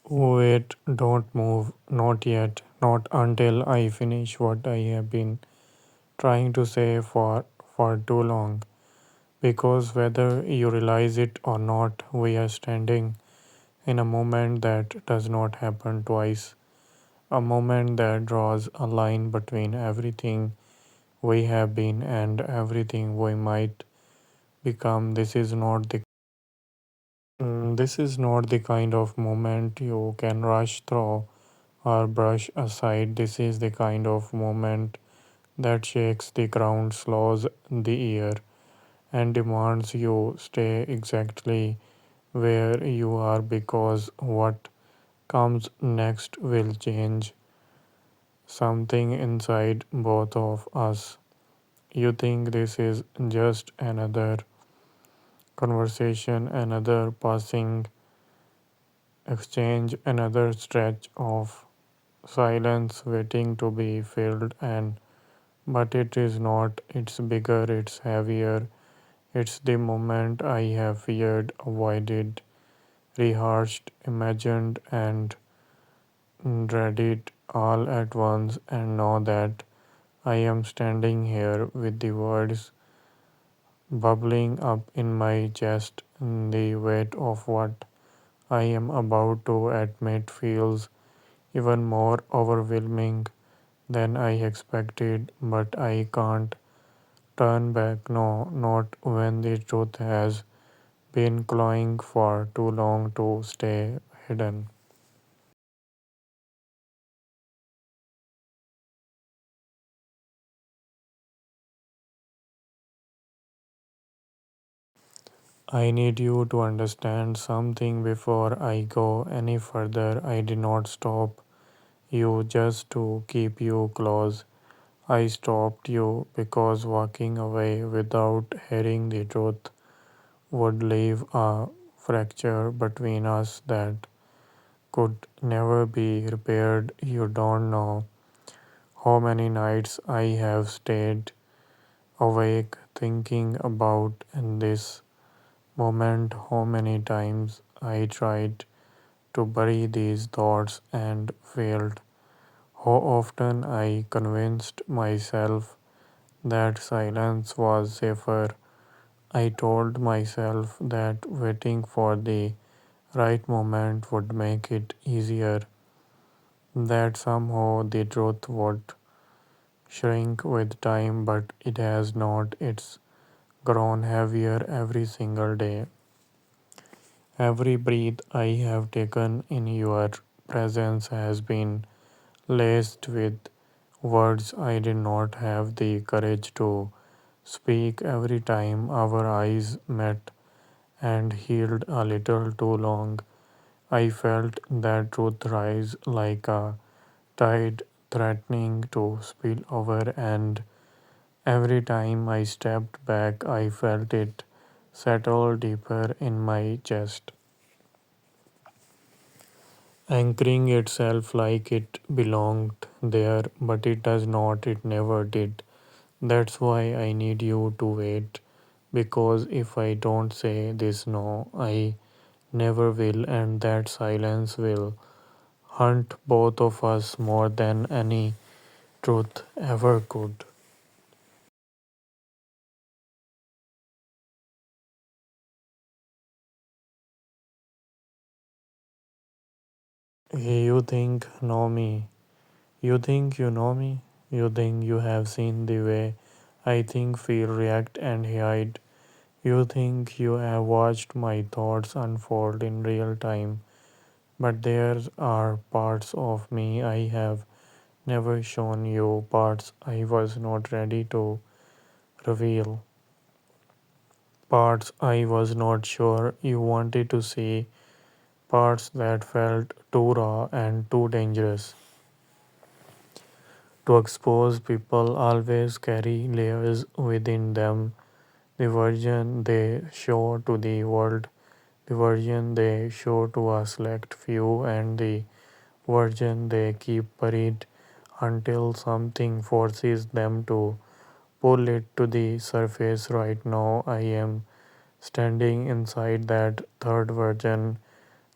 Wait, don't move, not yet, not until I finish what I have been trying to say for too long. Because whether you realize it or not, we are standing in a moment that does not happen twice. A moment that draws a line between everything we have been and everything we might become. This is not the kind of moment you can rush through or brush aside. This is the kind of moment that shakes the ground, slows the air, and demands you stay exactly where you are because what comes next will change something inside both of us. You think this is just another conversation, another passing exchange, another stretch of silence waiting to be filled, and but it is not. It's bigger, it's heavier. It's the moment I have feared, avoided, rehearsed, imagined, and dreaded all at once, and now that I am standing here with the words bubbling up in my chest, the weight of what I am about to admit feels even more overwhelming than I expected, but I can't turn back. No, not when the truth has been clawing for too long to stay hidden. I need you to understand something before I go any further. I did not stop you just to keep you close. I stopped you because walking away without hearing the truth would leave a fracture between us that could never be repaired. You don't know how many nights I have stayed awake thinking about this moment, how many times I tried to bury these thoughts and failed, how often I convinced myself that silence was safer. I told myself that waiting for the right moment would make it easier, that somehow the truth would shrink with time, but it has not. It's grown heavier every single day. Every breath I have taken in your presence has been laced with words I did not have the courage to speak. Every time our eyes met and healed a little too long, I felt that truth rise like a tide threatening to spill over, and every time I stepped back, I felt it settle deeper in my chest, anchoring itself like it belonged there, but it does not, it never did. That's why I need you to wait, because if I don't say this no, I never will, and that silence will haunt both of us more than any truth ever could. You think know me. You think you know me. You think you have seen the way I think, feel, react, and hide. You think you have watched my thoughts unfold in real time. But there are parts of me I have never shown you, parts I was not ready to reveal, parts I was not sure you wanted to see, parts that felt too raw and too dangerous to expose. People always carry layers within them, the version they show to the world, the version they show to a select few, and the version they keep buried until something forces them to pull it to the surface. Right now, I am standing inside that third version,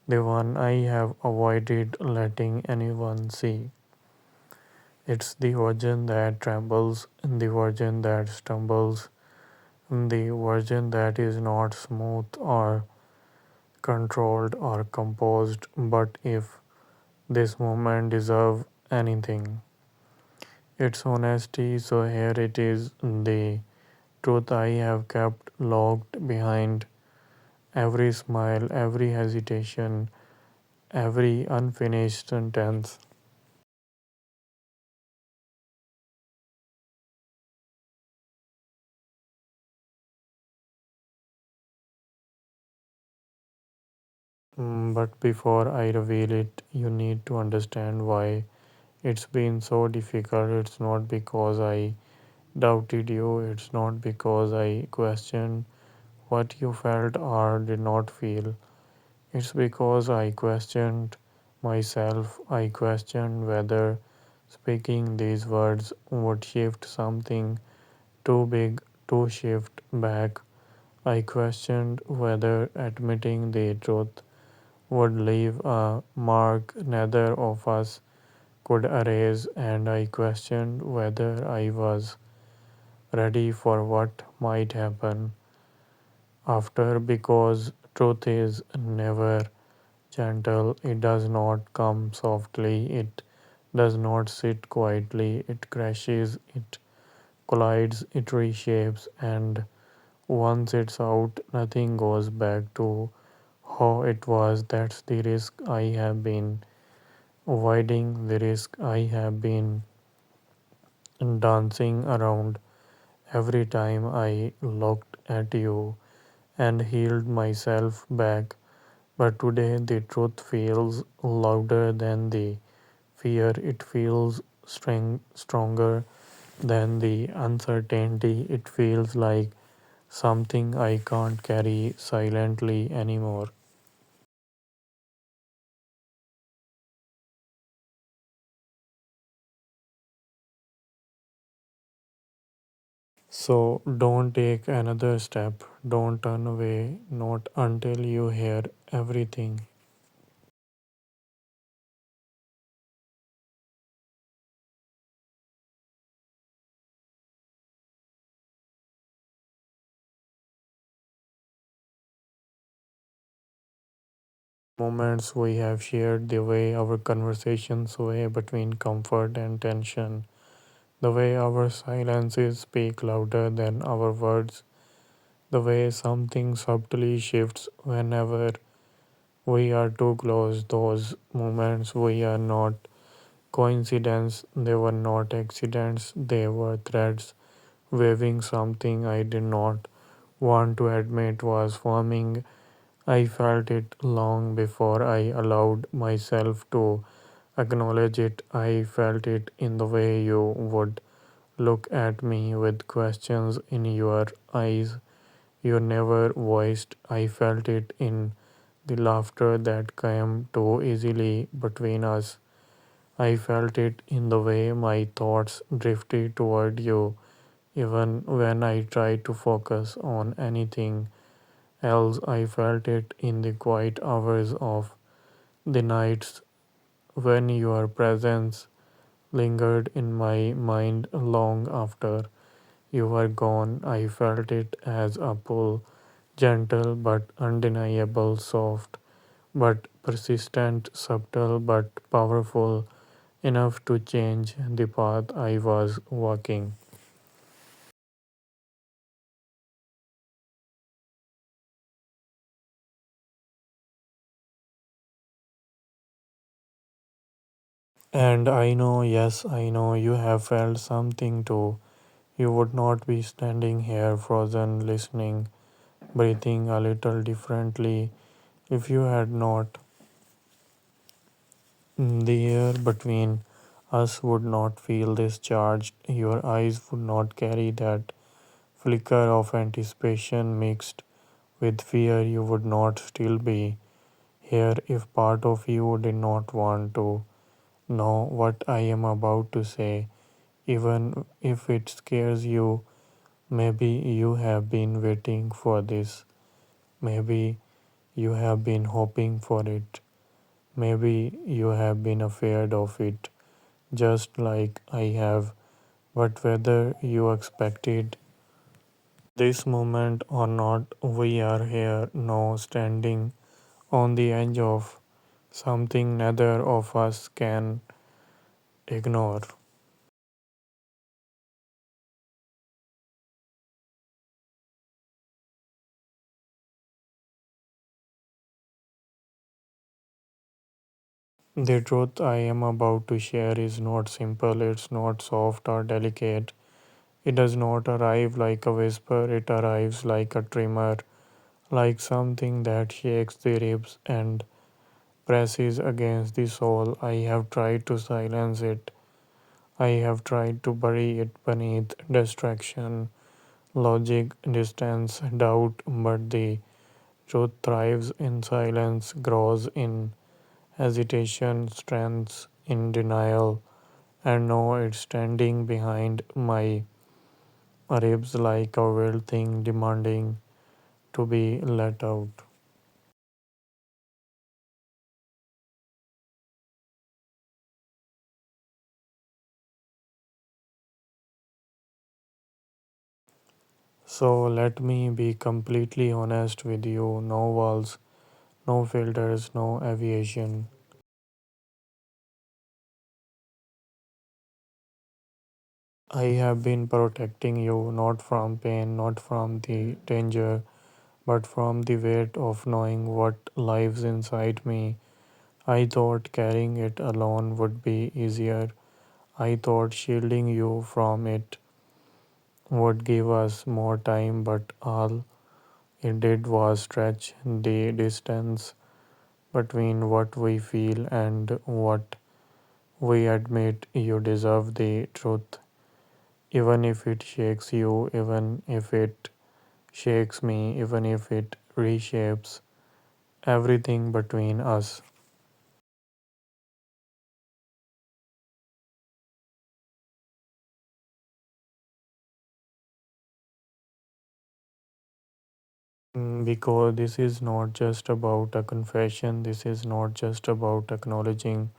the one I have avoided letting anyone see. It's the version that trembles, the version that stumbles, the version that is not smooth or controlled or composed. But if this moment deserves anything, it's honesty. So here it is, the truth I have kept locked behind every smile, every hesitation, every unfinished sentence. But before I reveal it, you need to understand why it's been so difficult. It's not because I doubted you, it's not because I questioned what you felt or did not feel. It's because I questioned myself. I questioned whether speaking these words would shift something too big to shift back. I questioned whether admitting the truth would leave a mark neither of us could erase, and I questioned whether I was ready for what might happen after, because truth is never gentle. It does not come softly, it does not sit quietly, it crashes, it collides, it reshapes, and once it's out, nothing goes back to how it was. That's the risk I have been avoiding, the risk I have been dancing around every time I looked at you and healed myself back. But today the truth feels louder than the fear, it feels stronger than the uncertainty. It feels like something I can't carry silently anymore. So don't take another step, don't turn away, not until you hear everything. Moments we have shared, the way our conversations sway between comfort and tension, the way our silences speak louder than our words, the way something subtly shifts whenever we are too close. Those moments we are not coincidence, they were not accidents, they were threads waving something I did not want to admit was forming. I felt it long before I allowed myself to acknowledge it. I felt it in the way you would look at me with questions in your eyes you never voiced. I felt it in the laughter that came too easily between us. I felt it in the way my thoughts drifted toward you, even when I tried to focus on anything else. I felt it in the quiet hours of the nights when your presence lingered in my mind long after you were gone. I felt it as a pull, gentle but undeniable, soft but persistent, subtle but powerful, enough to change the path I was walking. And I know, yes, I know you have felt something too. You would not be standing here frozen, listening, breathing a little differently if you had not. The air between us would not feel this charged. Your eyes would not carry that flicker of anticipation mixed with fear. You would not still be here if part of you did not want to know what I am about to say, even if it scares you. Maybe you have been waiting for this. Maybe You have been hoping for it. Maybe you have been afraid of it, just like I have. But whether you expected this moment or not, we are here now, standing on the edge of something neither of us can ignore. The truth I am about to share is not simple, it's not soft or delicate. It does not arrive like a whisper, it arrives like a tremor, like something that shakes the ribs and presses against the soul. I have tried to silence it. I have tried to bury it beneath distraction, logic, distance, doubt, but the truth thrives in silence, grows in hesitation, strengths in denial, and now it's standing behind my ribs like a wild thing demanding to be let out. So let me be completely honest with you. No walls, no filters, no aviation. I have been protecting you not from pain, not from the danger, but from the weight of knowing what lives inside me. I thought carrying it alone would be easier. I thought shielding you from it would give us more time, but all it did was stretch the distance between what we feel and what we admit. You deserve the truth, even if it shakes you, even if it shakes me, even if it reshapes everything between us. Because this is not just about a confession, this is not just about acknowledging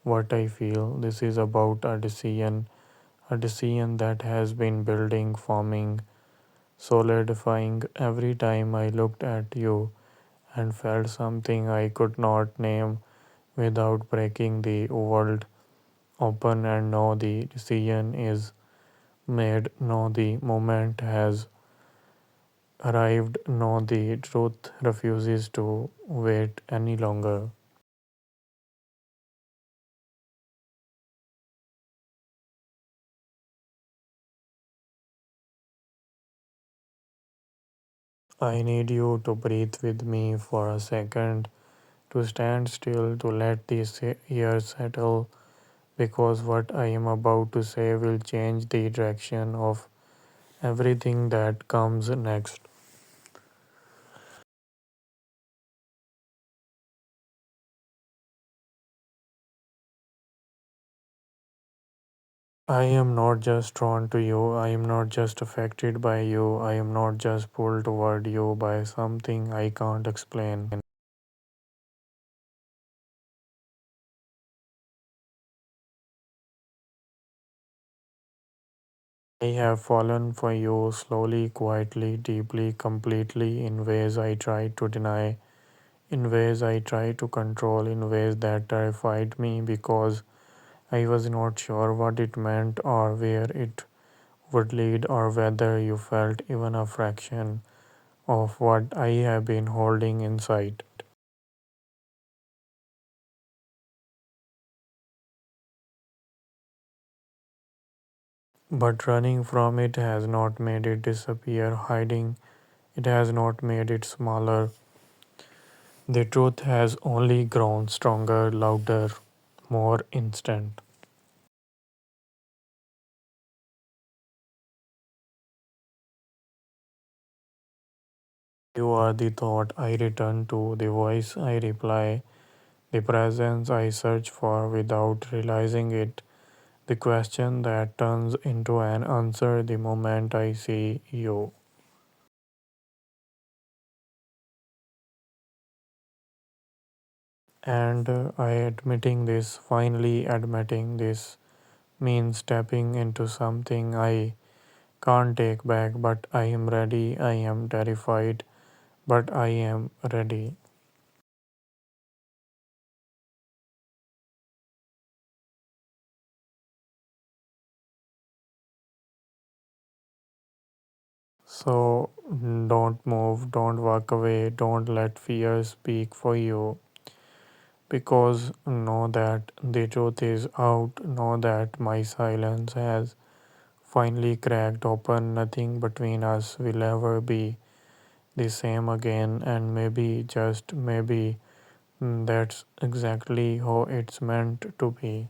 what I feel, this is about a decision that has been building, forming, solidifying every time I looked at you and felt something I could not name without breaking the world open. And now the decision is made, now the moment has arrived, now the truth refuses to wait any longer. I need you to breathe with me for a second, to stand still, to let this year settle, because what I am about to say will change the direction of everything that comes next. I am not just drawn to you, I am not just affected by you, I am not just pulled toward you by something I can't explain. I have fallen for you slowly, quietly, deeply, completely, in ways I tried to deny, in ways I tried to control, in ways that terrified me because I was not sure what it meant or where it would lead or whether you felt even a fraction of what I have been holding inside. But running from it has not made it disappear, hiding it has not made it smaller. The truth has only grown stronger, louder, more instant. You are the thought I return to, the voice I reply, the presence I search for without realizing it, the question that turns into an answer the moment I see you. And I admitting this, finally admitting this, means stepping into something I can't take back, but I am ready. I am terrified, but I am ready. So don't move, don't walk away, don't let fear speak for you. Because know that the truth is out, know that my silence has finally cracked open. Nothing between us will ever be the same again, and maybe, just maybe, that's exactly how it's meant to be.